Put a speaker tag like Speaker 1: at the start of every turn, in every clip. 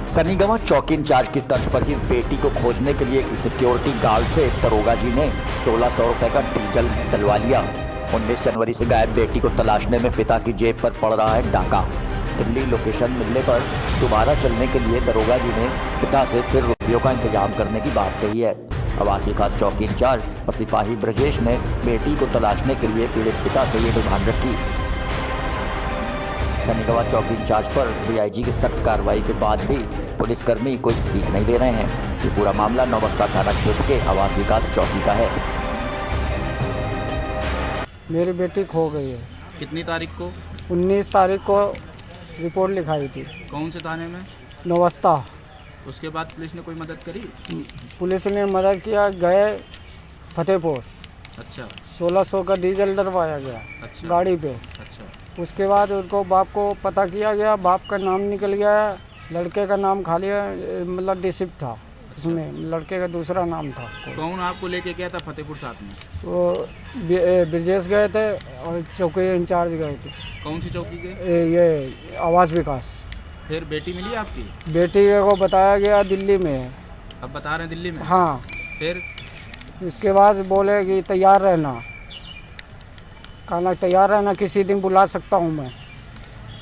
Speaker 1: सनीगवा चौकी इंचार्ज की तर्ज पर ही बेटी को खोजने के लिए एक सिक्योरिटी गार्ड से दरोगा जी ने 1600 रुपए का डीजल डलवा लिया। 19 जनवरी से गायब बेटी को तलाशने में पिता की जेब पर पड़ रहा है डाका। दिल्ली लोकेशन मिलने पर दोबारा चलने के लिए दरोगा जी ने पिता से फिर रुपयों का इंतजाम करने की बात कही है। आवास विकास चौकी इंचार्ज और सिपाही ब्रजेश ने बेटी को तलाशने के लिए पीड़ित पिता से ये डिमांड रखी। सनीगवा चौकी इंचार्ज पर डीआईजी की सख्त कार्रवाई के बाद भी पुलिसकर्मी कोई सीख नहीं दे रहे हैं। ये पूरा मामला नौबस्ता थाना क्षेत्र के आवास विकास चौकी का है।
Speaker 2: मेरी बेटी खो गई है।
Speaker 3: कितनी तारीख को?
Speaker 2: 19 तारीख को रिपोर्ट लिखाई थी।
Speaker 3: कौन से थाने में?
Speaker 2: नौबस्ता।
Speaker 3: उसके बाद पुलिस ने कोई मदद करी?
Speaker 2: पुलिस ने मदद किया, गए फतेहपुर।
Speaker 3: अच्छा
Speaker 2: 1600 का डीजल डलवाया गया।
Speaker 3: अच्छा
Speaker 2: गाड़ी पे।
Speaker 3: अच्छा
Speaker 2: उसके बाद उनको बाप को पता किया गया, बाप का नाम निकल गया, लड़के का नाम खाली मतलब डिसिप था। उसमें लड़के का दूसरा नाम था।
Speaker 3: कौन आपको लेके गया था फतेहपुर साथ में?
Speaker 2: वो ब्रजेश गए थे और चौकी इंचार्ज गए थे।
Speaker 3: कौन सी चौकी के?
Speaker 2: ये आवास विकास।
Speaker 3: फिर बेटी मिली आपकी?
Speaker 2: बेटी को बताया गया दिल्ली में है।
Speaker 3: अब बता रहे हैं दिल्ली में?
Speaker 2: हाँ।
Speaker 3: फिर
Speaker 2: इसके बाद बोले कि तैयार रहना, खाना तैयार रहना, किसी दिन बुला सकता हूँ मैं,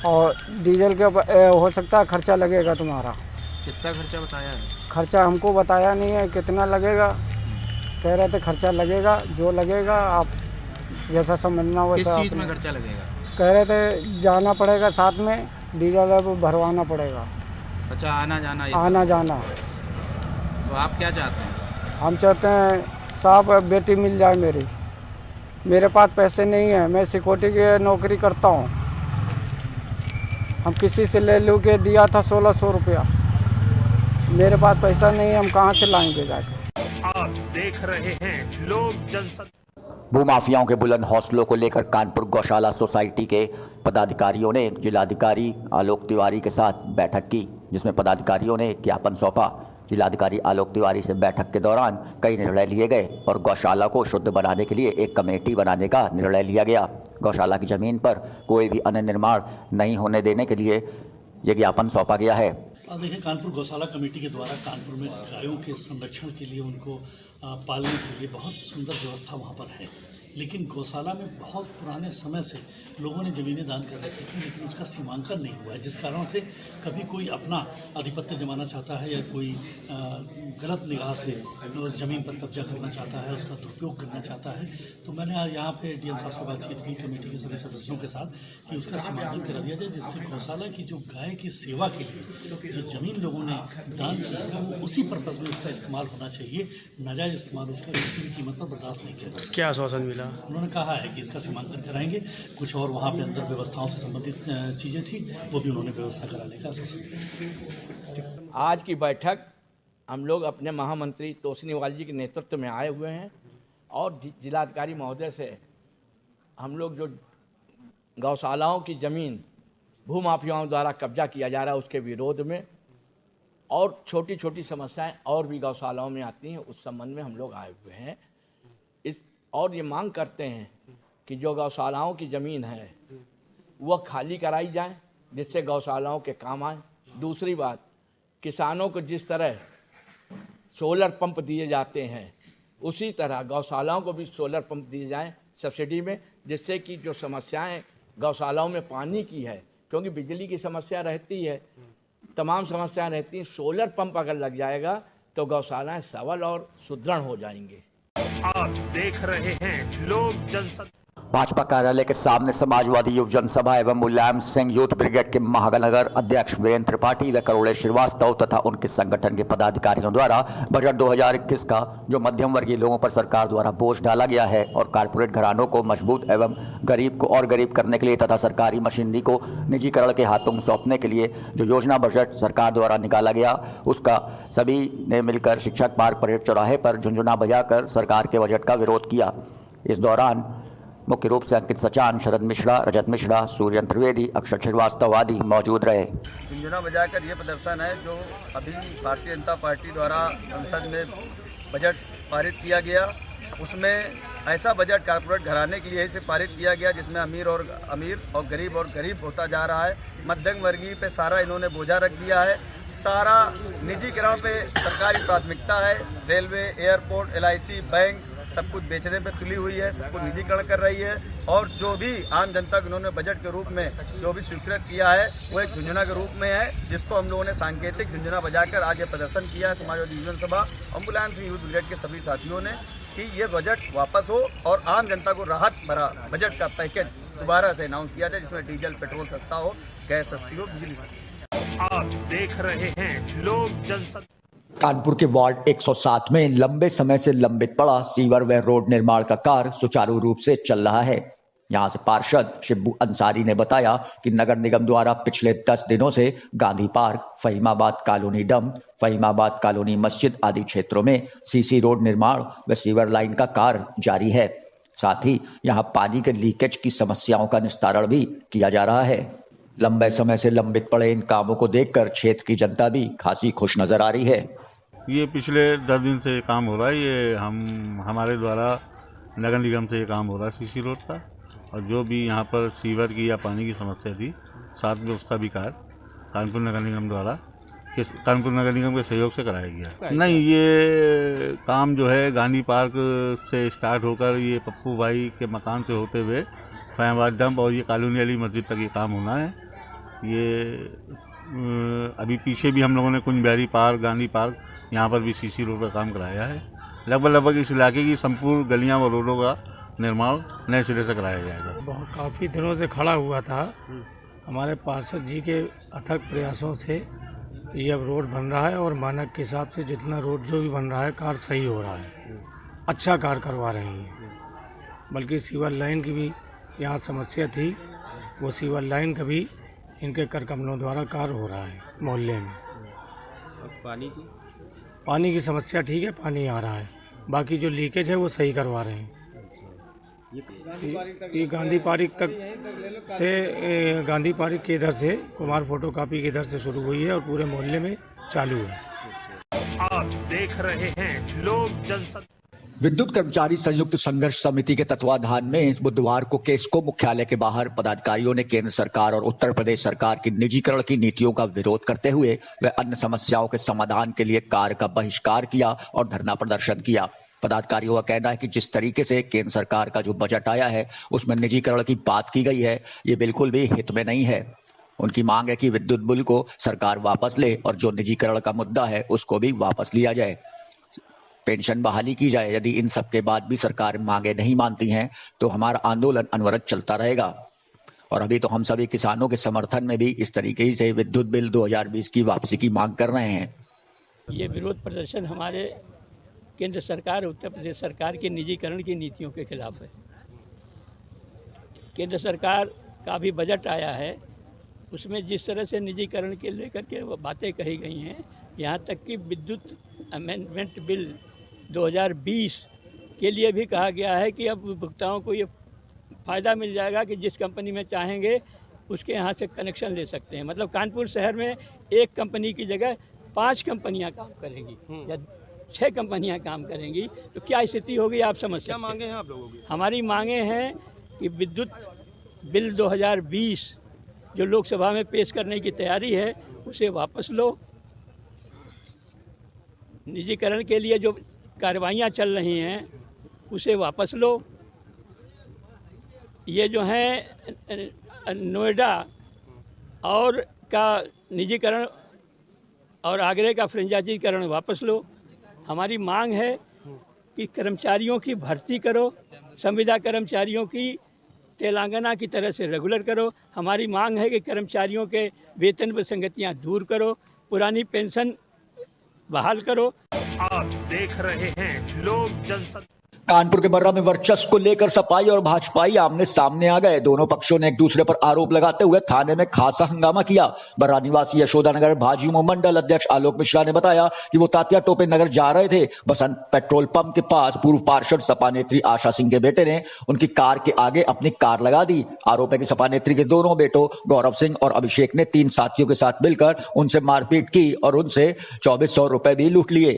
Speaker 2: और डीजल के हो सकता है खर्चा लगेगा तुम्हारा।
Speaker 3: कितना खर्चा बताया है?
Speaker 2: खर्चा हमको बताया नहीं है कितना लगेगा। कह रहे थे खर्चा लगेगा, जो लगेगा आप जैसा समझना वैसा।
Speaker 3: किस चीज़ में खर्चा लगेगा?
Speaker 2: कह रहे थे जाना पड़ेगा साथ में, डीजल वो भरवाना पड़ेगा।
Speaker 3: अच्छा आना जाना?
Speaker 2: आना जाना।
Speaker 3: तो आप क्या चाहते हैं?
Speaker 2: हम चाहते हैं साहब बेटी मिल जाए मेरी। मेरे पास पैसे नहीं है, मैं सिक्योरिटी की नौकरी करता हूँ। हम किसी से ले लू के दिया था 1600 रुपया। मेरे पास पैसा नहीं है, हम कहाँ से लाएंगे जाके।
Speaker 4: आप देख रहे हैं लोक जनशक्ति।
Speaker 1: भूमाफियाओं के बुलंद हौसलों को लेकर कानपुर गौशाला सोसाइटी के पदाधिकारियों ने जिलाधिकारी आलोक तिवारी के साथ बैठक की, जिसमें पदाधिकारियों ने ज्ञापन सौंपा। जिलाधिकारी आलोक तिवारी से बैठक के दौरान कई निर्णय लिए गए और गौशाला को शुद्ध बनाने के लिए एक कमेटी बनाने का निर्णय लिया गया। गौशाला की जमीन पर कोई भी अन्य निर्माण नहीं होने देने के लिए यह ज्ञापन सौंपा गया है।
Speaker 5: देखिए, कानपुर गौशाला कमेटी के द्वारा कानपुर में गायों के संरक्षण के लिए, उनको पालने के लिए बहुत सुंदर व्यवस्था वहाँ पर है। लेकिन गौशाला में बहुत पुराने समय से लोगों ने ज़मीनें दान कर रखी थी, लेकिन उसका सीमांकन नहीं हुआ है, जिस कारण से कभी कोई अपना आधिपत्य जमाना चाहता है या कोई गलत निगाह से उस ज़मीन पर कब्जा करना चाहता है, उसका दुरुपयोग करना चाहता है। तो मैंने यहाँ पे डीएम साहब से बातचीत की कमेटी के सभी सदस्यों के साथ कि उसका सीमांकन करा दिया जाए, जिससे गौशाला की जो गाय की सेवा के लिए जो ज़मीन लोगों ने दान की है वो उसी पर्पज़ में उसका इस्तेमाल होना चाहिए। नाजायज़ इस्तेमाल उसका किसी भी कीमत पर बर्दाश्त नहीं किया जा सकता।
Speaker 4: क्या आश्वासन मिला?
Speaker 5: उन्होंने कहा है कि इसका सीमांकन कराएंगे। कुछ और वहाँ पे अंदर व्यवस्थाओं से संबंधित चीज़ें थी, वो भी उन्होंने व्यवस्था कराने का आश्वासन दिया।
Speaker 6: आज की बैठक हम लोग अपने महामंत्री तोषनीवाल जी के नेतृत्व में आए हुए हैं और जिलाधिकारी महोदय से हम लोग जो गौशालाओं की ज़मीन भूमाफियाओं द्वारा कब्जा किया जा रहा है उसके विरोध में, और छोटी छोटी समस्याएं और भी गौशालाओं में आती हैं, उस संबंध में हम लोग आए हुए हैं। और ये मांग करते हैं कि जो गौशालाओं की ज़मीन है वह खाली कराई जाए, जिससे गौशालाओं के काम आए। दूसरी बात, किसानों को जिस तरह सोलर पंप दिए जाते हैं उसी तरह गौशालाओं को भी सोलर पंप दिए जाएं सब्सिडी में, जिससे कि जो समस्याएं गौशालाओं में पानी की है, क्योंकि बिजली की समस्या रहती है, तमाम समस्याएं रहती हैं, सोलर पंप अगर लग जाएगा तो गौशालाएं सबल और सुदृढ़ हो जाएंगी।
Speaker 4: आप देख रहे हैं लोक जनशक्ति।
Speaker 1: भाजपा कार्यालय के सामने समाजवादी युव जनसभा एवं मुलायम सिंह यूथ ब्रिगेड के महानगर अध्यक्ष वीरेंद्र त्रिपाठी व करोड़े श्रीवास्तव तथा उनके संगठन के पदाधिकारियों द्वारा बजट 2021 का जो मध्यम वर्गीय लोगों पर सरकार द्वारा बोझ डाला गया है और कारपोरेट घरानों को मजबूत एवं गरीब को और गरीब करने के लिए तथा सरकारी मशीनरी को निजीकरण के हाथों में सौंपने के लिए जो योजना बजट सरकार द्वारा निकाला गया, उसका सभी ने मिलकर शिक्षक पार्क परेड चौराहे पर झुंझुना बजाकर सरकार के बजट का विरोध किया। इस दौरान मुख्य रूप से अंकित सचान, शरद मिश्रा, रजत मिश्रा, सूर्यन त्रिवेदी, अक्षर श्रीवास्तव आदि मौजूद रहे।
Speaker 7: झुंझुना बजाकर ये प्रदर्शन है जो अभी भारतीय जनता पार्टी द्वारा संसद में बजट पारित किया गया, उसमें ऐसा बजट कारपोरेट घराने के लिए से पारित किया गया जिसमें अमीर और गरीब होता जा रहा है। मध्यम वर्गीय पे सारा इन्होंने बोझा रख दिया है। सारा निजीकरण पे सरकारी प्राथमिकता है। रेलवे, एयरपोर्ट, LIC, बैंक सब कुछ बेचने पे तुली हुई है, सब कुछ निजीकरण कर रही है। और जो भी आम जनता को इन्होंने बजट के रूप में जो भी स्वीकृत किया है वो एक झुंझुना के रूप में है, जिसको हम लोगों ने सांकेतिक झुंझुना बजाकर आज ये प्रदर्शन किया है समाजवादी युवजन सभा और मुलायम सिंह यूथ ब्रिगेड के सभी साथियों ने कि ये बजट वापस हो और आम जनता को राहत भरा बजट का पैकेज दोबारा से अनाउंस किया जाए, जिसमें डीजल पेट्रोल सस्ता हो, गैस सस्ती हो, बिजली सस्ती हो।
Speaker 4: आप देख रहे हैं लोक जनशक्ति।
Speaker 1: कानपुर के वार्ड 107 में लंबे समय से लंबित पड़ा सीवर व रोड निर्माण का कार्य सुचारू रूप से चल रहा है। यहां से पार्षद शिब्बू अंसारी ने बताया कि नगर निगम द्वारा पिछले 10 दिनों से गांधी पार्क, फहीमाबाद कॉलोनी डम, फहीमाबाद कॉलोनी मस्जिद आदि क्षेत्रों में सीसी रोड निर्माण व सीवर लाइन का कार्य जारी है। साथ ही यहां पानी के लीकेज की समस्याओं का निस्तारण भी किया जा रहा है। लंबे समय से लंबित पड़े इन कामों को देखकर क्षेत्र की जनता भी खासी खुश नजर आ रही है।
Speaker 8: ये पिछले 10 दिन से काम हो रहा है। ये हमारे द्वारा नगर निगम से ये काम हो रहा है सीसी रोड का, और जो भी यहाँ पर सीवर की या पानी की समस्या थी, साथ में उसका भी कार्य कानपुर नगर निगम द्वारा कानपुर नगर निगम के सहयोग से कराया गया। नहीं, ये काम जो है गांधी पार्क से स्टार्ट होकर ये पप्पू भाई के मकान से होते हुए फहीमाबाद डंप और ये कॉलोनी वाली मस्जिद तक ये काम होना है। ये अभी पीछे भी हम लोगों ने कुंज बिहारी पार्क, गांधी पार्क, यहाँ पर भी सीसी रोड का काम कराया है। लगभग इस इलाके की संपूर्ण गलियां व रोडों का निर्माण नए सिरे से कराया जाएगा।
Speaker 9: बहुत काफ़ी दिनों से खड़ा हुआ था। हमारे पार्षद जी के अथक प्रयासों से ये अब रोड बन रहा है और मानक के हिसाब से जितना रोड जो भी बन रहा है कार्य सही हो रहा है, अच्छा कार्य करवा रहे हैं। बल्कि सीवर लाइन की भी यहाँ समस्या थी, वो सीवर लाइन का भी इनके कर कमलों द्वारा कार्य हो रहा है मोहल्ले में। पानी की समस्या ठीक है, पानी आ रहा है, बाकी जो लीकेज है वो सही करवा रहे हैं। ये गांधी पार्क तक से गांधी पार्क के इधर से कुमार फोटोकॉपी के इधर से शुरू हुई है और पूरे मोहल्ले में चालू है।
Speaker 4: आप देख रहे हैं लोक जनशक्ति।
Speaker 1: विद्युत कर्मचारी संयुक्त संघर्ष समिति के तत्वाधान में बुधवार को केस्को मुख्यालय के बाहर पदाधिकारियों ने केंद्र सरकार और उत्तर प्रदेश सरकार की निजीकरण की नीतियों का विरोध करते हुए व अन्य समस्याओं के समाधान के लिए कार्य का बहिष्कार किया और धरना प्रदर्शन किया। पदाधिकारियों का कहना है कि जिस तरीके से केंद्र सरकार का जो बजट आया है उसमें निजीकरण की बात की गई है, ये बिल्कुल भी हित में नहीं है। उनकी मांग है कि विद्युत बिल को सरकार वापस ले और जो निजीकरण का मुद्दा है उसको भी वापस लिया जाए, पेंशन बहाली की जाए। यदि इन सब के बाद भी सरकार मांगे नहीं मानती हैं तो हमारा आंदोलन अनवरत चलता रहेगा। और अभी तो हम सभी किसानों के समर्थन में भी इस तरीके से विद्युत बिल 2020 की वापसी की मांग कर रहे हैं।
Speaker 10: ये विरोध प्रदर्शन हमारे केंद्र सरकार, उत्तर प्रदेश सरकार के निजीकरण की नीतियों के खिलाफ है। केंद्र सरकार का भी बजट आया है, उसमें जिस तरह से निजीकरण के लेकर के बातें कही गई हैं, यहाँ तक कि विद्युत अमेंडमेंट बिल 2020 के लिए भी कहा गया है कि अब उपभोक्ताओं को ये फ़ायदा मिल जाएगा कि जिस कंपनी में चाहेंगे उसके यहाँ से कनेक्शन ले सकते हैं। मतलब कानपुर शहर में एक कंपनी की जगह 5 कंपनियाँ काम करेंगी या 6 कंपनियाँ काम करेंगी, तो क्या स्थिति होगी आप समझ सकते हैं। क्या मांगे हैं आप लोगों की? हमारी मांगे हैं कि विद्युत बिल 2020 जो लोकसभा में पेश करने की तैयारी है उसे वापस लो। निजीकरण के लिए जो कार्रवाइयाँ चल रही हैं उसे वापस लो। ये जो है नोएडा और का निजीकरण और आगरे का फ्रेंचाइजीकरण वापस लो। हमारी मांग है कि कर्मचारियों की भर्ती करो, संविदा कर्मचारियों की तेलंगाना की तरह से रेगुलर करो। हमारी मांग है कि कर्मचारियों के वेतन विसंगतियाँ दूर करो, पुरानी पेंशन बहाल करो।
Speaker 4: आप देख रहे हैं लोक जनशक्ति।
Speaker 1: कानपुर के बर्रा में वर्चस्व को लेकर सपाई और भाजपाई आमने सामने आ गए। दोनों पक्षों ने एक दूसरे पर आरोप लगाते हुए थाने में खासा हंगामा किया। बर्रा निवासी यशोदानगर भाजयुमो मंडल अध्यक्ष आलोक मिश्रा ने बताया कि वो तात्या टोपे नगर जा रहे थे। बसंत पेट्रोल पंप के पास पूर्व पार्षद सपा नेत्री आशा सिंह के बेटे ने उनकी कार के आगे अपनी कार लगा दी। आरोप है कि सपा नेत्री के दोनों बेटों गौरव सिंह और अभिषेक ने 3 साथियों के साथ मिलकर उनसे मारपीट की और उनसे 2400 रुपए भी लूट लिए।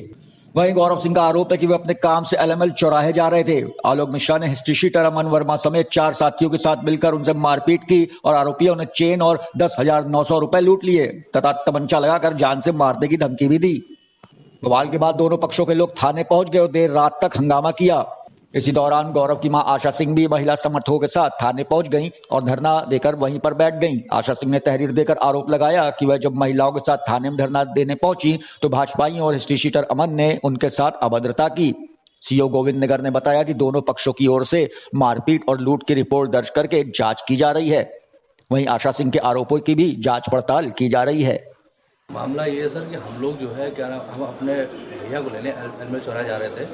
Speaker 1: वहीं गौरव सिंह का आरोप है कि वे अपने काम से एलएमएल चौराहे जा रहे थे। आलोक मिश्रा ने हिस्ट्री शीटर अमन वर्मा समेत 4 साथियों के साथ मिलकर उनसे मारपीट की और आरोपियों ने चेन और 10,900 रुपए लूट लिए तथा तमंचा लगाकर जान से मारने की धमकी भी दी। बवाल के बाद दोनों पक्षों के लोग थाने पहुंच गए और देर रात तक हंगामा किया। इसी दौरान गौरव की मां आशा सिंह भी महिला समर्थकों के साथ थाने पहुंच गईं और धरना देकर वहीं पर बैठ गईं। आशा सिंह ने तहरीर देकर आरोप लगाया कि वह जब महिलाओं के साथ थाने में धरना देने पहुंची तो भाजपाई और हिस्ट्री शीटर अमन ने उनके साथ अभद्रता की। सीओ गोविंद नगर ने बताया कि दोनों पक्षों की ओर से मारपीट और लूट की रिपोर्ट दर्ज करके जांच की जा रही है। वहीं आशा सिंह के आरोपों की भी जांच पड़ताल की जा रही है।
Speaker 11: मामला ये है सर कि हम लोग जो है क्या नाम हम अपने भैया को लेने एलएमएल चौराहे जा रहे थे,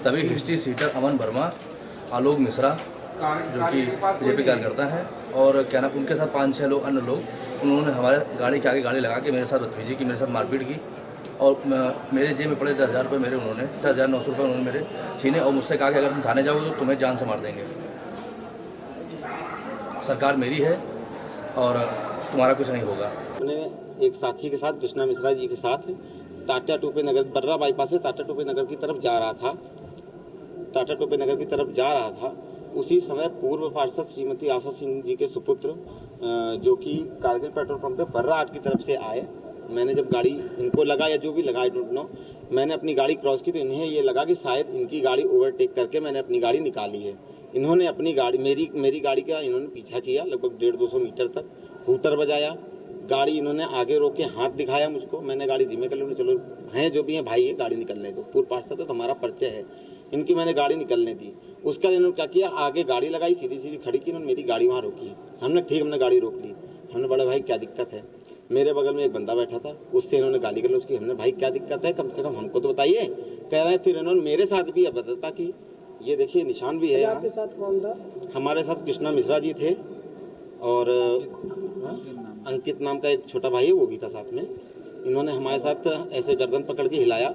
Speaker 11: तभी हिस्ट्री सीटर अमन वर्मा, आलोक मिश्रा जो कि बीजेपी कार्यकर्ता है और क्या नाम उनके साथ 5-6 लोग अन्य लोग, उन्होंने हमारे गाड़ी के आगे गाड़ी लगा के मेरे साथ बदतमीजी की, मेरे साथ मारपीट की और मेरे जेब में पड़े 10,000 रुपये मेरे उन्होंने 10,900 रुपये उन्होंने मेरे छीने और मुझसे कहा कि अगर तुम थाने जाओगे तो तुम्हें जान से मार देंगे। सरकार मेरी है और तुम्हारा कुछ नहीं होगा।
Speaker 12: मैंने एक साथी के साथ कृष्णा मिश्रा जी के साथ टाटा टोपे नगर बर्रा बाईपास से टाटा टोपे नगर की तरफ जा रहा था। उसी समय पूर्व पार्षद श्रीमती आशा सिंह जी के सुपुत्र जो कि कारगिल पेट्रोल पंप पे बर्रा आट की तरफ से आए। मैंने जब गाड़ी इनको लगा या जो भी लगा आई डोंट नो, मैंने अपनी गाड़ी क्रॉस की तो इन्हें ये लगा कि शायद इनकी गाड़ी ओवरटेक करके मैंने अपनी गाड़ी निकाली है। इन्होंने अपनी गाड़ी मेरी गाड़ी का इन्होंने पीछा किया लगभग 150-200 मीटर तक, हूटर बजाया, गाड़ी इन्होंने आगे रोक के हाथ दिखाया मुझको। मैंने गाड़ी धीमे कर ली, चलो हैं जो भी हैं भाई है गाड़ी निकलने दो, पूर्व पार्षद तो हमारा परिचय है। इनकी मैंने गाड़ी निकलने दी, उसका इन्होंने क्या किया, आगे गाड़ी लगाई, सीधी सीधी खड़ी की, इन्होंने मेरी गाड़ी वहाँ रोकी। हमने गाड़ी रोक ली। हमने बड़े भाई क्या दिक्कत है, मेरे बगल में एक बंदा बैठा था, उससे इन्होंने गाली गलौज की। हमने भाई क्या दिक्कत है, कम से कम हमको तो बताइए। कह रहे हैं फिर इन्होंने मेरे साथ भी अभद्रता की। ये देखिए निशान भी है। आपके साथ कौन था? हमारे साथ कृष्णा मिश्रा जी थे और अंकित नाम का एक छोटा भाई है वो भी था साथ में। इन्होंने हमारे साथ ऐसे गर्दन पकड़ के हिलाया।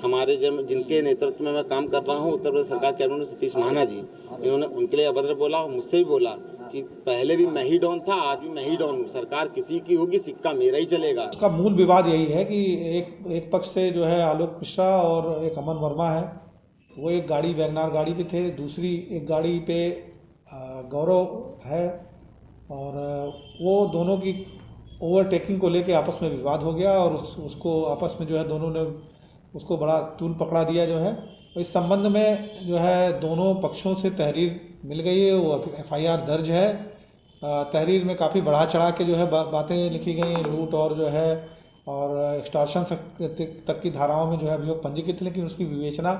Speaker 12: हमारे जिनके नेतृत्व में मैं काम कर रहा हूँ उत्तर प्रदेश सरकार कैबिनेट में सतीश महाना जी, इन्होंने उनके लिए अभद्र बोला और मुझसे भी बोला कि पहले भी मैं ही डॉन था, आज भी मैं ही डॉन हूँ, सरकार किसी की होगी, सिक्का मेरा ही चलेगा।
Speaker 13: उसका मूल विवाद यही है कि एक पक्ष से जो है आलोक मिश्रा और एक अमन वर्मा है, वो एक गाड़ी वैगनार गाड़ी पे थे, दूसरी एक गाड़ी पे गौरव है और वो दोनों की ओवरटेकिंग को लेके आपस में विवाद हो गया और उसको आपस में जो है दोनों ने उसको बड़ा तूल पकड़ा दिया जो है। तो इस संबंध में जो है दोनों पक्षों से तहरीर मिल गई है, वो FIR दर्ज है। तहरीर में काफ़ी बढ़ा चढ़ा के जो है बातें लिखी गई हैं, लूट और जो है और एक्सटॉर्शन तक की धाराओं में जो है अभियोग पंजीकृत, लेकिन उसकी विवेचना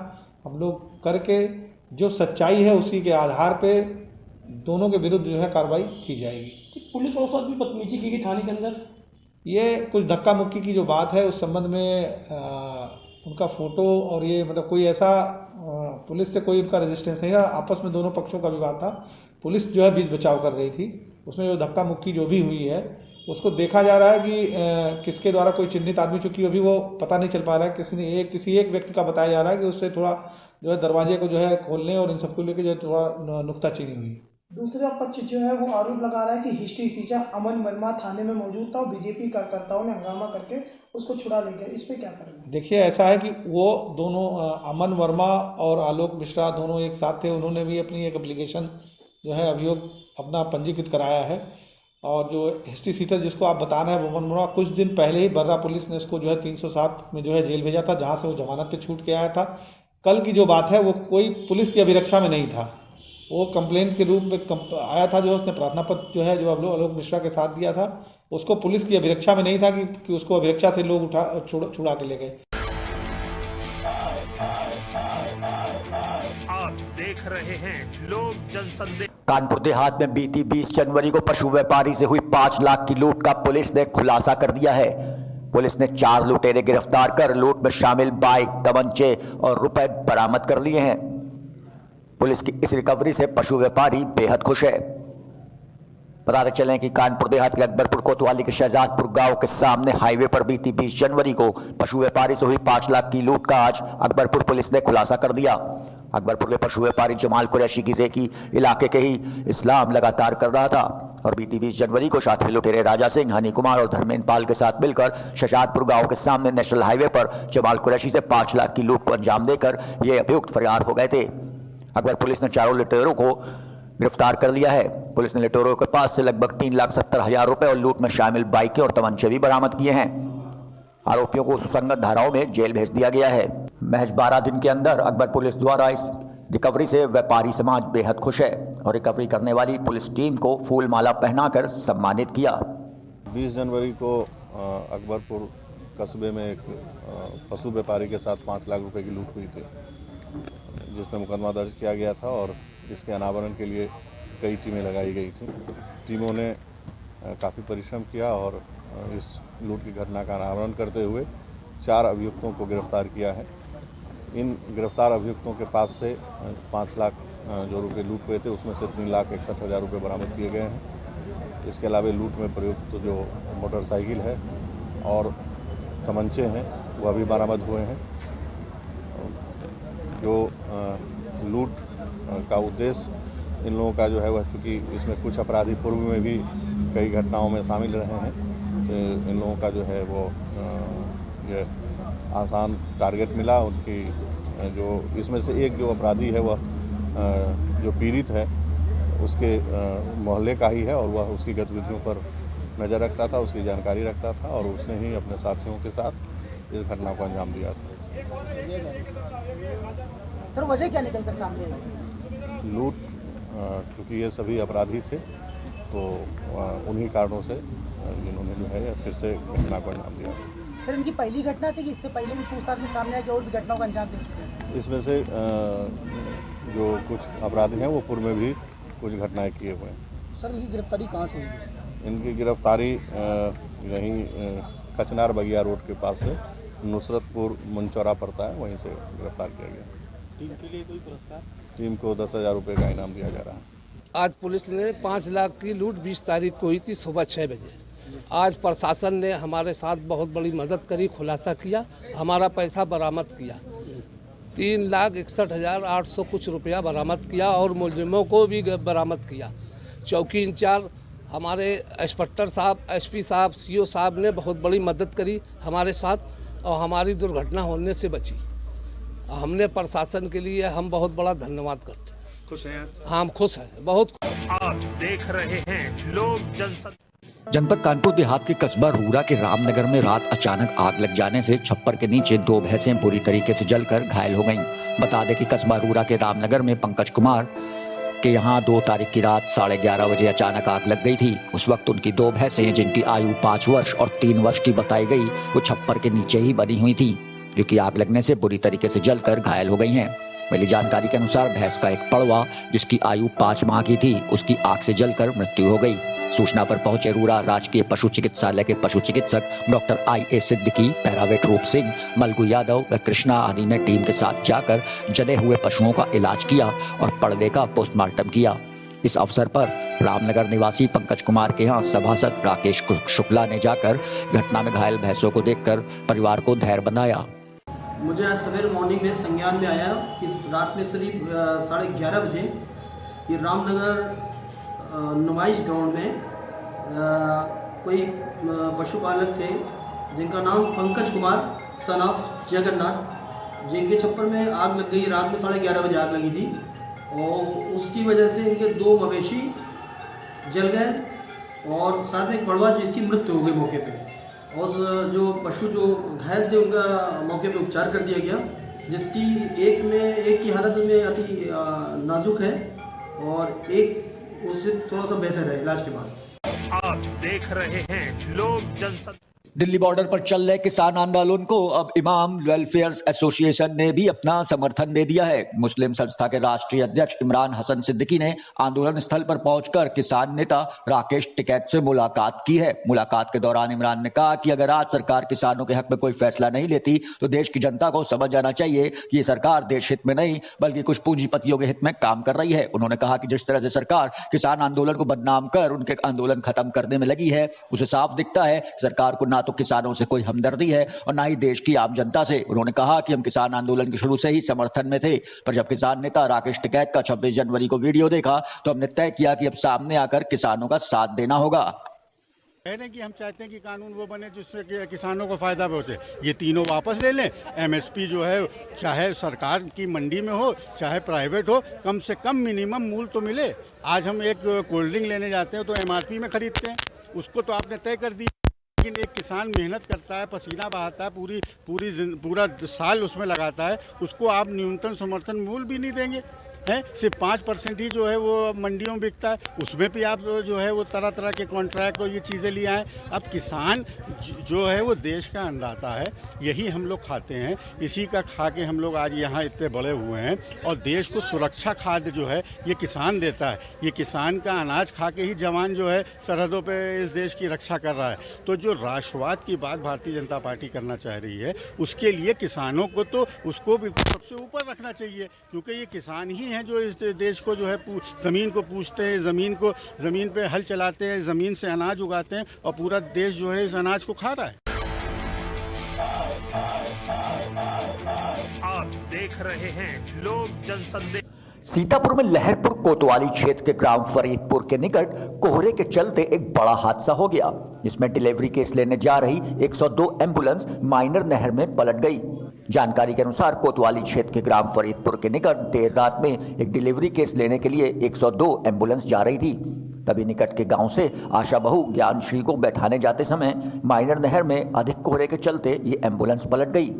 Speaker 13: हम लोग करके जो सच्चाई है उसी के आधार पे दोनों के विरुद्ध जो है कार्रवाई की जाएगी।
Speaker 14: पुलिस और साथ भी बदतमीजी की गई थाने के अंदर,
Speaker 13: ये कुछ धक्का मुक्की की जो बात है उस संबंध में उनका फ़ोटो और ये मतलब कोई ऐसा पुलिस से कोई उनका रेजिस्टेंस नहीं था, आपस में दोनों पक्षों का विवाद था। पुलिस जो है बीच बचाव कर रही थी, उसमें जो धक्का मुक्की जो भी हुई है उसको देखा जा रहा है कि किसके द्वारा कोई चिन्हित आदमी, चूँकि अभी वो पता नहीं चल पा रहा है, किसी एक व्यक्ति का बताया जा रहा है कि उससे थोड़ा जो है दरवाजे को जो है खोलने और इन सबको लेकर जो है थोड़ा नुक्ताचीनी हुई।
Speaker 14: दूसरा पक्ष जो है वो आरोप लगा रहा है कि हिस्ट्री सीटर अमन वर्मा थाने में मौजूद था और बीजेपी कार्यकर्ताओं ने हंगामा करके उसको छुड़ा ले गए। इस पे क्या करेंगे? देखिए ऐसा है कि वो दोनों अमन वर्मा और आलोक मिश्रा दोनों एक साथ थे, उन्होंने भी अपनी एक एप्लीकेशन जो है अभियोग अपना पंजीकृत कराया है और जो हिस्ट्री सीटर जिसको आप बता रहे हैं अमन वर्मा, कुछ दिन पहले ही बर्रा पुलिस ने इसको जो है 307 में जो है जेल भेजा था, जहाँ से वो जमानत पे छूट के आया था। कल की जो बात है वो कोई पुलिस की अभिरक्षा में नहीं था, वो कंप्लेंट के रूप में आया था, जो उसने प्रार्थना पत्र जो है जो आलोक मिश्रा के साथ दिया था, उसको पुलिस की अभिरक्षा में नहीं था कि उसको अभिरक्षा से लोग छुड़ा के ले गए।
Speaker 4: आप देख रहे हैं लोक जनसंदेश।
Speaker 1: कानपुर देहात में बीती 20 जनवरी को पशु व्यापारी से हुई 5 लाख की लूट का पुलिस ने खुलासा कर दिया है। पुलिस ने 4 लुटेरे गिरफ्तार कर लूट में शामिल बाइक, तमंचे और रुपए बरामद कर लिए हैं। पुलिस की इस रिकवरी से पशु व्यापारी बेहद खुश है। बताते चलें कि कानपुर देहात के अकबरपुर कोतवाली के शहजादपुर गांव के सामने हाईवे पर बीती 20 जनवरी को पशु व्यापारी से हुई 5 लाख की लूट का आज अकबरपुर पुलिस ने खुलासा कर दिया। अकबरपुर के पशु व्यापारी जमाल कुरैशी की रेकी इलाके के ही इस्लाम लगातार कर रहा था और बीती 20 जनवरी को शातिर लुटेरे राजा सिंह, हनी कुमार और धर्मेंद्र पाल के साथ मिलकर शहजादपुर गांव के सामने नेशनल हाईवे पर जमाल कुरैशी से 5 लाख की लूट को अंजाम देकर ये अभियुक्त फरार हो गए थे। अकबर पुलिस ने चारों लुटेरों को गिरफ्तार कर लिया है। पुलिस ने लुटेरों के पास से लगभग 3,70,000 रुपए और लूट में शामिल बाइकें और तमंचे भी बरामद किए हैं। आरोपियों को सुसंगत धाराओं में जेल भेज दिया गया है। महज 12 दिन के अंदर अकबर पुलिस द्वारा इस रिकवरी से व्यापारी समाज बेहद खुश है और रिकवरी करने वाली पुलिस टीम को फूल माला पहनाकर सम्मानित किया।
Speaker 15: 20 जनवरी को अकबरपुर कस्बे में एक पशु व्यापारी के साथ 5 लाख रुपए की लूट हुई थी, जिसमें मुकदमा दर्ज किया गया था और इसके अनावरण के लिए कई टीमें लगाई गई थी। टीमों ने काफ़ी परिश्रम किया और इस लूट की घटना का अनावरण करते हुए 4 अभियुक्तों को गिरफ्तार किया है। इन गिरफ्तार अभियुक्तों के पास से 5 लाख जो रुपये लूट हुए थे उसमें से 3,61,000 रुपये बरामद किए गए हैं। इसके अलावा लूट में प्रयुक्त जो मोटरसाइकिल है और तमंचे हैं वह भी बरामद हुए हैं। जो लूट का उद्देश्य इन लोगों का जो है वह, चूँकि इसमें कुछ अपराधी पूर्व में भी कई घटनाओं में शामिल रहे हैं, तो इन लोगों का जो है वो ये आसान टारगेट मिला। उनकी जो इसमें से एक जो अपराधी है वह जो पीड़ित है उसके मोहल्ले का ही है और वह उसकी गतिविधियों पर नज़र रखता था, उसकी जानकारी रखता था और उसने ही अपने साथियों के साथ इस घटना को अंजाम दिया था।
Speaker 14: सर वजह क्या निकल कर सामने आई?
Speaker 15: लूट, क्योंकि ये सभी अपराधी थे तो उन्हीं कारणों से जिन्होंने जो है फिर से घटना को अंजाम दिया था।
Speaker 14: सर इनकी पहली घटना थी कि इससे पहले भी पूछताछ में सामने आया कि और भी घटनाओं का अंजाम दे चुके हैं?
Speaker 15: इसमें से जो कुछ अपराधी हैं वो पूर्व में भी कुछ घटनाएं किए हुए हैं।
Speaker 14: सर इनकी गिरफ्तारी कहाँ से हुई?
Speaker 15: इनकी गिरफ्तारी यहीं कचनार बगिया रोड के पास से नुसरतपुर मुंचौरा पड़ता है, वहीं से गिरफ्तार किया गया।
Speaker 3: टीम के लिए कोई पुरस्कार?
Speaker 15: टीम को 10,000 रुपये का इनाम दिया जा रहा है।
Speaker 16: आज पुलिस ने 5 लाख की लूट 20 तारीख को हुई थी सुबह 6 बजे। आज प्रशासन ने हमारे साथ बहुत बड़ी मदद करी, खुलासा किया, हमारा पैसा बरामद किया। 3,61,800 कुछ रुपया बरामद किया और मुलजिमों को भी बरामद किया। चौकी इंचार्ज हमारे इंस्पेक्टर साहब, एसपी साहब, सीओ साहब ने बहुत बड़ी मदद करी हमारे साथ और हमारी दुर्घटना होने से बची। हमने प्रशासन के लिए हम बहुत बड़ा धन्यवाद करते हैं।
Speaker 3: खुश हैं आप?
Speaker 16: हाँ, हम खुश हैं, बहुत।
Speaker 4: आप देख रहे हैं लोक जनशक्ति।
Speaker 1: जनपद कानपुर देहात के कस्बा रूरा के रामनगर में रात अचानक आग लग जाने से छप्पर के नीचे 2 भैंसें बुरी तरीके से जलकर घायल हो गईं। बता दें कि कस्बा रूरा के रामनगर में पंकज कुमार के यहाँ 2 तारीख की रात 11:30 बजे अचानक आग लग गई थी। उस वक्त उनकी 2 भैंसें जिनकी आयु 5 वर्ष और 3 वर्ष की बताई गई वो छप्पर के नीचे ही बनी हुई थी, जो कि आग लगने से बुरी तरीके से जलकर घायल हो गई हैं। मिली जानकारी के अनुसार भैंस का एक पड़वा जिसकी आयु 5 माह की थी उसकी आग से जलकर मृत्यु हो गई। सूचना पर पहुंचे रूरा राजकीय पशु चिकित्सालय के पशु चिकित्सक डॉक्टर I.A. सिद्दीकी, पैरावेट रूप सिंह, मलगू यादव व कृष्णा आदि ने टीम के साथ जाकर जले हुए पशुओं का इलाज किया और पड़वे का पोस्टमार्टम किया। इस अवसर पर रामनगर निवासी पंकज कुमार के यहाँ सभासद राकेश शुक्ला ने जाकर घटना में घायल भैंसों को देखकर परिवार को धैर्य बंधाया।
Speaker 17: मुझे आज सवेरे मॉर्निंग में संज्ञान में आया कि रात में करीब 11:30 बजे ये रामनगर नुमाइश ग्राउंड में कोई पशुपालक थे जिनका नाम पंकज कुमार सन ऑफ जगन्नाथ, जिनके छप्पर में आग लग गई। रात में 11:30 बजे आग लगी थी और उसकी वजह से इनके 2 मवेशी जल गए और साथ में एक बड़वा जिसकी मृत्यु हो गई मौके पे, और जो पशु जो घायल थे उनका मौके पे उपचार कर दिया गया, जिसकी एक की हालत में अति नाजुक है और एक उससे थोड़ा सा बेहतर है इलाज के बाद।
Speaker 4: आप देख रहे हैं लोक जनशक्ति।
Speaker 1: दिल्ली बॉर्डर पर चल रहे किसान आंदोलन को अब इमाम वेलफेयर एसोसिएशन ने भी अपना समर्थन दे दिया है। मुस्लिम संस्था के राष्ट्रीय अध्यक्ष इमरान हसन सिद्दीकी ने आंदोलन स्थल पर पहुंचकर किसान नेता राकेश टिकैत से मुलाकात की है। मुलाकात के दौरान इमरान ने कहा कि अगर आज सरकार किसानों के हक में कोई फैसला नहीं लेती तो देश की जनता को समझ जाना चाहिए कि ये सरकार देश हित में नहीं बल्कि कुछ पूंजीपतियों के हित में काम कर रही है। उन्होंने कहा कि जिस तरह से सरकार किसान आंदोलन को बदनाम कर उनके आंदोलन खत्म करने में लगी है, उसे साफ दिखता है सरकार को ना तो किसानों से कोई हमदर्दी है और ना ही देश की आम जनता से। उन्होंने कहा कि हम किसान आंदोलन के शुरू से ही समर्थन में थे, पर जब किसान नेता राकेश टिकैत का 26 जनवरी को वीडियो देखा तो हमने तय किया कि अब सामने आकर किसानों का साथ देना होगा।
Speaker 18: कह रहे हैं कि हम चाहते हैं कि कानून वो बने जिससे कि किसानों को फायदा पहुंचे। ये तीनों वापस ले लें। एमएसपी जो है चाहे सरकार की मंडी में हो चाहे प्राइवेट हो, कम से कम मिनिमम मूल्य तो मिले। आज हम एक कोल्ड ड्रिंक लेने जाते हैं तो एमआरपी में खरीदते हैं, उसको तो आपने तय कर दिया। लेकिन एक किसान मेहनत करता है, पसीना बहाता है, पूरा साल उसमें लगाता है, उसको आप न्यूनतम समर्थन मूल्य भी नहीं देंगे हैं। सिर्फ 5% ही जो है वो मंडियों में बिकता है, उसमें भी आप जो है वो तरह तरह के कॉन्ट्रैक्ट और ये चीज़ें लिए आए। अब किसान जो है वो देश का अन्नदाता है, यही हम लोग खाते हैं, इसी का खा के हम लोग आज यहाँ इतने बड़े हुए हैं। और देश को सुरक्षा खाद्य जो है ये किसान देता है। ये किसान का अनाज खा के ही जवान जो है सरहदों पे इस देश की रक्षा कर रहा है। तो जो राष्ट्रवाद की बात भारतीय जनता पार्टी करना चाह रही है, उसके लिए किसानों को तो उसको भी सबसे ऊपर रखना चाहिए, क्योंकि ये किसान ही जो इस देश को जो है ज़मीन को पूछते हैं, ज़मीन पे हल चलाते हैं, ज़मीन से अनाज उगाते हैं और पूरा देश जो है इस अनाज को खा रहा है।
Speaker 4: आप देख रहे हैं लोक जनसंदेश।
Speaker 1: सीतापुर में लहरपुर कोतवाली क्षेत्र के ग्राम फरीदपुर के निकट कोहरे के चलते एक बड़ा हादसा हो गया, जिसमें डिलीवरी केस लेने जा रही 102 एम्बुलेंस माइनर नहर में पलट गई। जानकारी के अनुसार कोतवाली क्षेत्र के ग्राम फरीदपुर के निकट देर रात में एक डिलीवरी केस लेने के लिए 102 एम्बुलेंस जा रही थी। तभी निकट के गांव से आशा बहू ज्ञानश्री को बैठाने जाते समय माइनर नहर में अधिक कोहरे के चलते ये एम्बुलेंस पलट गई।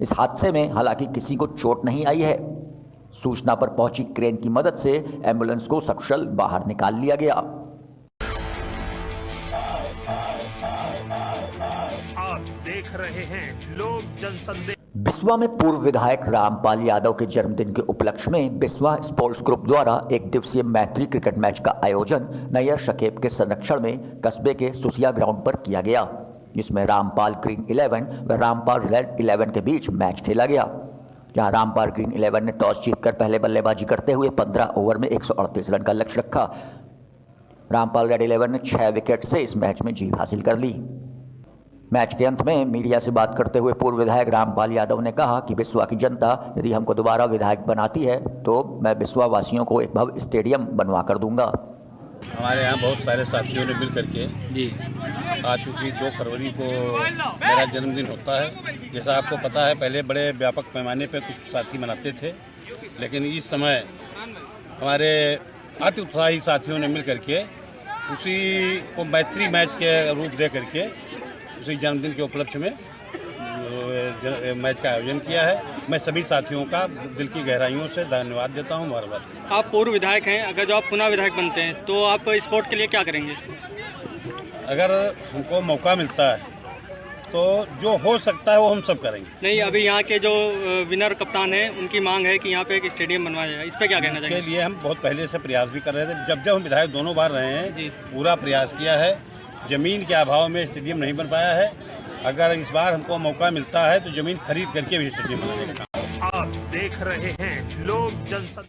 Speaker 1: इस हादसे में हालांकि किसी को चोट नहीं आई है। सूचना पर पहुंची क्रेन की मदद से एम्बुलेंस को सकुशल बाहर निकाल लिया गया।
Speaker 4: आप देख रहे हैं लोक जनसंदेश।
Speaker 1: बिस्वा में पूर्व विधायक रामपाल यादव के जन्मदिन के उपलक्ष्य में बिस्वा स्पोर्ट्स ग्रुप द्वारा एक दिवसीय मैत्री क्रिकेट मैच का आयोजन नैयर शकेब के संरक्षण में कस्बे के सुथिया ग्राउंड पर किया गया, जिसमें रामपाल ग्रीन 11 व रामपाल रेड 11 के बीच मैच खेला गया। जहां रामपाल ग्रीन 11 ने टॉस जीतकर पहले बल्लेबाजी करते हुए 15 ओवर में 138 रन का लक्ष्य रखा। रामपाल रेड 11 ने 6 विकेट से इस मैच में जीत हासिल कर ली। मैच के अंत में मीडिया से बात करते हुए पूर्व विधायक रामपाल यादव ने कहा कि बिस्वा की जनता यदि हमको दोबारा विधायक बनाती है तो मैं बिस्वा वासियों को एक भव्य स्टेडियम बनवा कर दूंगा।
Speaker 19: हमारे यहाँ बहुत सारे साथियों ने मिल करके जी आज चूँकि 2 फरवरी को मेरा जन्मदिन होता है, जैसा आपको पता है पहले बड़े व्यापक पैमाने पर कुछ साथी मनाते थे, लेकिन इस समय हमारे अति उत्साही साथियों ने मिल करके उसी को मैत्री मैच के रूप दे करके उसी जन्मदिन के उपलक्ष्य में मैच का आयोजन किया है। मैं सभी साथियों का दिल की गहराइयों से धन्यवाद देता हूँ, मुबारकबाद देता हूँ।
Speaker 20: आप पूर्व विधायक हैं, अगर जो आप पुनः विधायक बनते हैं तो आप स्पोर्ट के लिए क्या करेंगे?
Speaker 19: अगर हमको मौका मिलता है तो जो हो सकता है वो हम सब करेंगे।
Speaker 20: नहीं, अभी यहाँ के जो विनर कप्तान हैं उनकी मांग है कि यहाँ पे एक स्टेडियम बनवाया जाए, इस पर क्या कहना चाहिए?
Speaker 19: इसके लिए हम बहुत पहले से प्रयास भी कर रहे थे। जब हम विधायक दोनों बार रहे हैं, पूरा प्रयास किया है। ज़मीन के अभाव में स्टेडियम नहीं बन पाया है। अगर इस बार हमको मौका मिलता है तो ज़मीन खरीद करके भी स्टेडियम बनाएंगे।
Speaker 4: आप देख रहे हैं लोक जनसंदेश।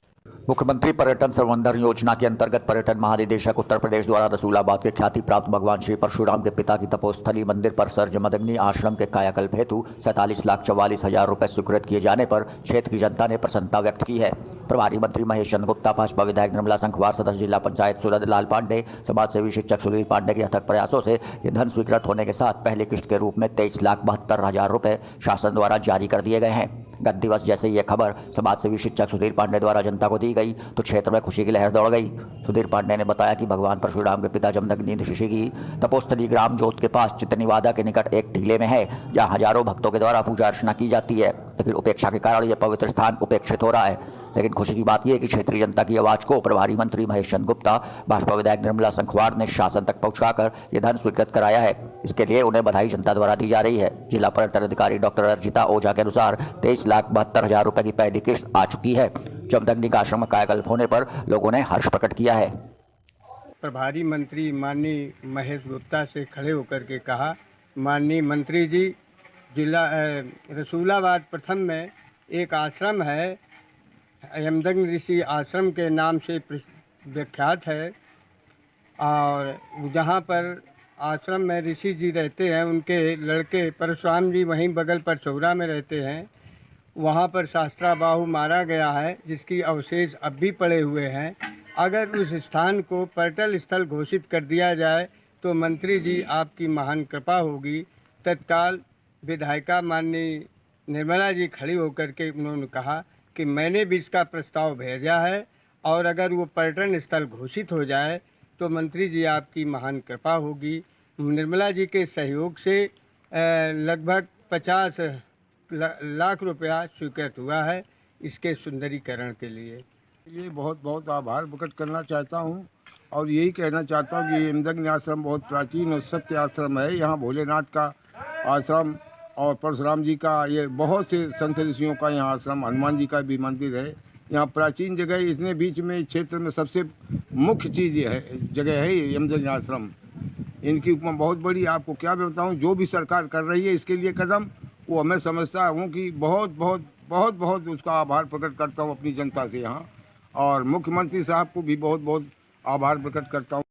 Speaker 1: मुख्यमंत्री पर्यटन संवर्धन योजना के अंतर्गत पर्यटन महानिदेशक उत्तर प्रदेश द्वारा रसूलाबाद के ख्याति प्राप्त भगवान श्री परशुराम के पिता की तपोस्थली मंदिर परिसर जमदग्नि आश्रम के कायाकल्प हेतु 47,44,000 रुपए स्वीकृत किए जाने पर क्षेत्र की जनता ने प्रसन्नता व्यक्त की है। प्रभारी मंत्री महेश चंद्र गुप्ता, भाजपा विधायक निर्मला संखवार, सदस्य जिला पंचायत सूरज लाल पांडे, समाजसेवी शिक्षक सुधीर पांडे के अथक प्रयासों से ये धन स्वीकृत होने के साथ पहली किस्त के रूप में 23,72,000 रुपए शासन द्वारा जारी कर दिए गए हैं। गत दिवस जैसे ये खबर समाजसेवी शिक्षक सुधीर पांडे द्वारा जनता को दी गई तो क्षेत्र में खुशी की लहर दौड़ गई। सुधीर पांडे ने बताया कि भगवान परशुराम के पिता जमदग्नि ऋषि की तपोस्थली ग्राम जोत के पास चितनीवादा के निकट एक टीले में है, जहां हजारों भक्तों के द्वारा पूजा अर्चना की जाती है, लेकिन उपेक्षा के कारण यह पवित्र स्थान उपेक्षित हो रहा है। लेकिन खुशी की बात यह है कि क्षेत्रीय जनता की आवाज को प्रभारी मंत्री महेश चंद्र गुप्ता, भाजपा विधायक निर्मला संखवार ने शासन तक पहुंचाकर यह धन स्वीकृत कराया है। इसके लिए उन्हें बधाई जनता द्वारा दी जा रही है। जिला पर्यटन अधिकारी डॉक्टर अर्जिता ओझा के अनुसार 23,72,000 रुपए की पहली किस्त आ चुकी है। जमदग्नि का आश्रम कायाकल्प होने पर लोगों ने हर्ष प्रकट किया है।
Speaker 21: प्रभारी मंत्री माननीय महेश गुप्ता से खड़े होकर के कहा, माननीय मंत्री जी, जिला रसूलाबाद प्रथम में एक आश्रम है, जमदग्नि ऋषि आश्रम के नाम से विख्यात है, और जहाँ पर आश्रम में ऋषि जी रहते हैं, उनके लड़के परशुराम जी वहीं बगल पर चौरा में रहते हैं। वहाँ पर शास्त्राबाहु मारा गया है, जिसकी अवशेष अब भी पड़े हुए हैं। अगर उस स्थान को पर्यटन स्थल घोषित कर दिया जाए तो मंत्री जी आपकी महान कृपा होगी। तत्काल विधायिका माननीय निर्मला जी खड़ी होकर के उन्होंने कहा कि मैंने भी इसका प्रस्ताव भेजा है और अगर वो पर्यटन स्थल घोषित हो जाए तो मंत्री जी आपकी महान कृपा होगी। निर्मला जी के सहयोग से लगभग 50 लाख रुपया स्वीकृत हुआ है इसके सुंदरीकरण के लिए।
Speaker 2: ये बहुत बहुत आभार प्रकट करना चाहता हूँ और यही कहना चाहता हूँ कि ये यमदग्नि आश्रम बहुत प्राचीन और सत्य आश्रम है। यहाँ भोलेनाथ का आश्रम और परशुराम जी का, ये बहुत से संत ऋषियों का यहाँ आश्रम, हनुमान जी का भी मंदिर है। यहाँ प्राचीन जगह, इतने बीच में क्षेत्र में सबसे मुख्य चीज़ ये है, जगह है ये यमदग्नि आश्रम। इनकी उपमा बहुत बड़ी, आपको क्या मैं बताऊँ। जो भी सरकार कर रही है इसके लिए कदम, वो मैं समझता हूँ कि बहुत बहुत बहुत बहुत उसका आभार प्रकट करता हूँ अपनी जनता से यहाँ, और मुख्यमंत्री साहब को भी बहुत बहुत आभार प्रकट करता हूँ।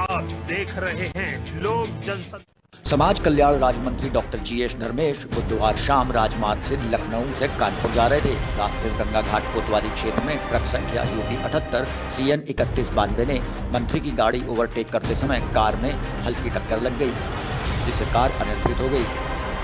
Speaker 4: आप देख रहे हैं लोक जनशक्ति।
Speaker 1: समाज कल्याण राज्य मंत्री डॉक्टर GS धर्मेश बुधवार शाम राजमार्ग से लखनऊ से कानपुर जा रहे थे। रास्ते में गंगा घाट कोतवाली क्षेत्र में ट्रक संख्या UP 78 CN 3192 ने मंत्री की गाड़ी ओवरटेक करते समय कार में हल्की टक्कर लग गई, जिससे कार अनियंत्रित हो गई।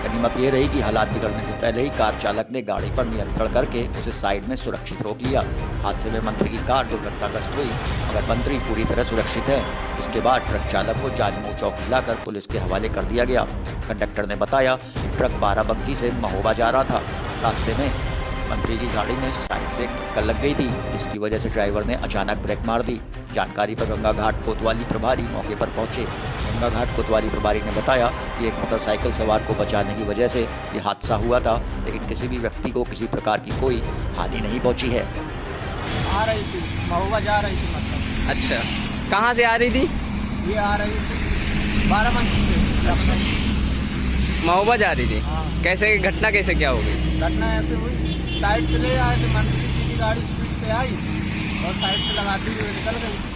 Speaker 1: गनीमत ये रही कि हालात बिगड़ने से पहले ही कार चालक ने गाड़ी पर नियंत्रण करके उसे साइड में सुरक्षित रोक लिया। हादसे में मंत्री की कार दुर्घटनाग्रस्त हुई, मगर मंत्री पूरी तरह सुरक्षित है। इसके बाद ट्रक चालक को जाजमऊ चौकी लाकर पुलिस के हवाले कर दिया गया। कंडक्टर ने बताया कि ट्रक बाराबंकी से महोबा जा रहा था। रास्ते में मंत्री की गाड़ी में साइड से टक्कर लग गई थी, जिसकी वजह से ड्राइवर ने अचानक ब्रेक मार दी। जानकारी पर गंगा घाट कोतवाली प्रभारी मौके पर पहुंचे। गंगा घाट कोतवाली प्रभारी ने बताया कि एक मोटरसाइकिल सवार को बचाने की वजह से ये हादसा हुआ था, लेकिन किसी भी व्यक्ति को किसी प्रकार की कोई हानि नहीं पहुंची है।
Speaker 3: आ रही थी, महोबा जा रही थी मतलब।
Speaker 22: अच्छा, कहाँ से आ रही थी?
Speaker 3: ये आ रही थी बाराबंकी से,
Speaker 22: महोबा जा रही थी। कैसे घटना कैसे क्या हो गई?
Speaker 3: घटना ऐसे हुई, साइड से ले आए थे, मंत्री जी की गाड़ी स्पीड से आई और साइड से लगाती हुई निकल गई।